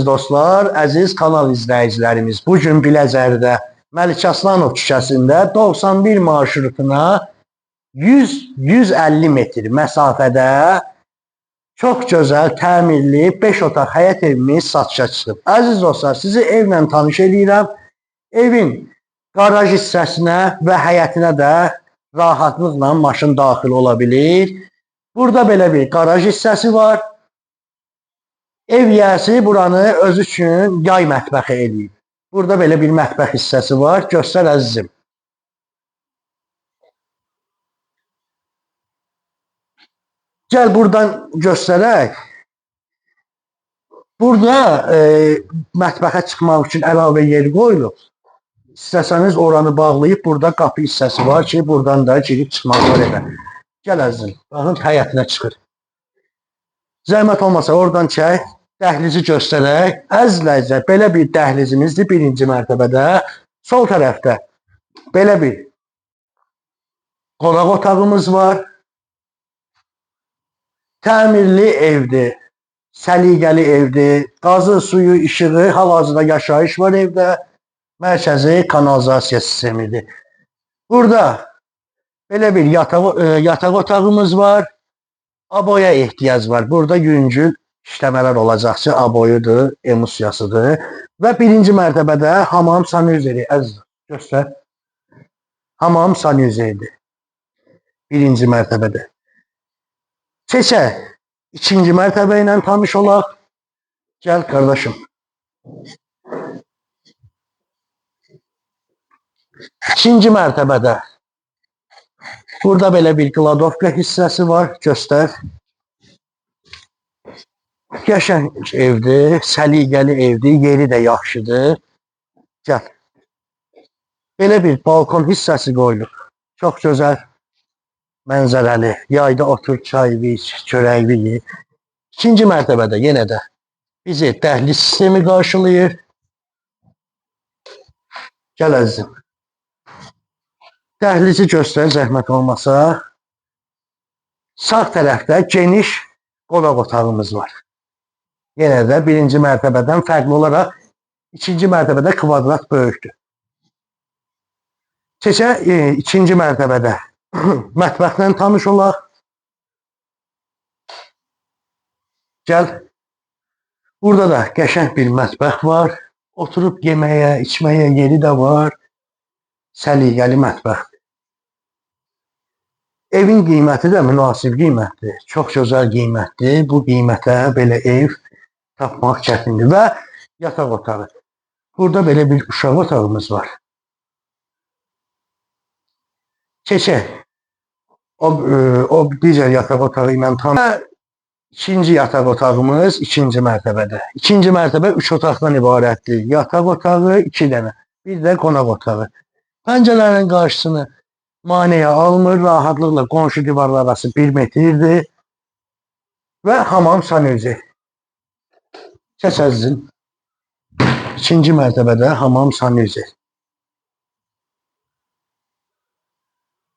Dostlar, əziz kanal izləyicilərimiz, bugün Biləcərdə Məlik Aslanov küçəsində 91 marşrutuna 100-150 metr məsafədə çox gözəl, təmirli 5 otaq həyət evimiz satışa çıxıb. Əziz dostlar, sizi evlə tanış edirəm. Evin qaraj hissəsinə və həyətinə də rahatlıqla maşın daxil ola bilir. Burada belə bir qaraj hissəsi var. Ev yiyəsi buranı öz üçün yay mətbəxi eləyib. Burada belə bir mətbəx hissəsi var. Göstər əzizim. Gəl buradan göstərək. Burada mətbəxə çıxmaq üçün əlavə yer qoyulub. İstəsəniz oranı bağlayıb, burada qapı hissəsi var ki, buradan da girib çıxmaq var evə. Gəl əzizim, baxın həyətinə çıxır. Zəhmət olmasa oradan çək. Dəhlizi göstərək. Əzizləyicilər, belə bir dəhlizimizdir birinci mərtəbədə. Sol tərəfdə belə bir qonaq otağımız var. Təmirli evdir, səliqəli evdir. Qazı, suyu, işığı, hal-hazırda yaşayış var evdə. Mərkəzi kanalizasiya sistemidir. Burada belə bir yataq otağımız var. Aboya ehtiyac var. Burada yüngül işləmələr olacaq ki, aboyudur, emusiyasıdır. Və birinci mərtəbədə hamam sanuzeri. Əziz, göstər. Hamam sanuzeridir. Birinci mərtəbədə. Keçək. İkinci mərtəbə ilə tanış olaq. Gəl, qardaşım. İkinci mərtəbədə. Burada belə bir kladovka hissəsi var. Göstər. Qəşəng evdir, səliqəli evdir, yeri də yaxşıdır. Gəl. Belə bir balkon hissəsi qoyulub. Çox gözəl, mənzərəli. Yayda otur, çayını iç, çörəyini ye. İkinci mərtəbədə yenə də bizi dəhliz sistemi qarşılayır. Gəl əzizim. Dəhlizi göstər, zəhmət olmasa. Sağ tərəfdə geniş qonaq otağımız var. Yenə də birinci mərtəbədən fərqli olaraq ikinci mərtəbədə kvadrat böyükdür. Keçək ikinci mərtəbədə mətbəxlə tanış olaq. Gəl. Burada da qəşəng bir mətbəx var. Oturub yeməyə, içməyə yeri də var. Səliqəli mətbəxdir. Evin qiyməti də münasib qiymətdir. Çox gözəl qiymətdir. Bu qiymətə belə ev tapmaq çətindir. Və yataq otağı. Burada belə bir uşaq otağımız var. Keçək. O digər yataq otağı ilə tanış. İkinci yataq otağımız ikinci mərtəbədə. İkinci mərtəbə 3 otaqdan ibarətdir. Yataq otağı 2 dənə. Bir də qonaq otağı. Pəncərələrin qarşısını maneə almır. Rahatlıqla qonşu divarlar arası 1 metrdir. Və hamam sanuzeri. Kəs əzizim. İkinci mərtəbədə hamam sanuzeri.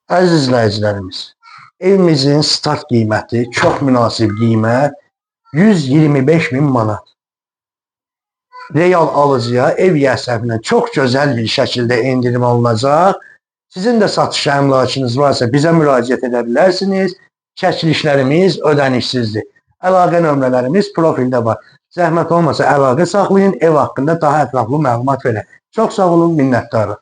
Əziz izləyicilərimiz, evimizin start qiyməti çox münasib qiymət 125.000 manat. Real alıcıya ev yiyəsi çox gözəl bir şəkildə endirim alınacaq. Sizin də satış əmlakınız varsa bizə müraciət edə bilərsiniz. Çəkilişlərimiz ödənişsizdir. Əlaqə nömrələrimiz profildə var. Zəhmət olmasa əlaqə saxlayın, ev haqqında daha ətraflı məlumat verin. Çox sağ olun, minnətdarım.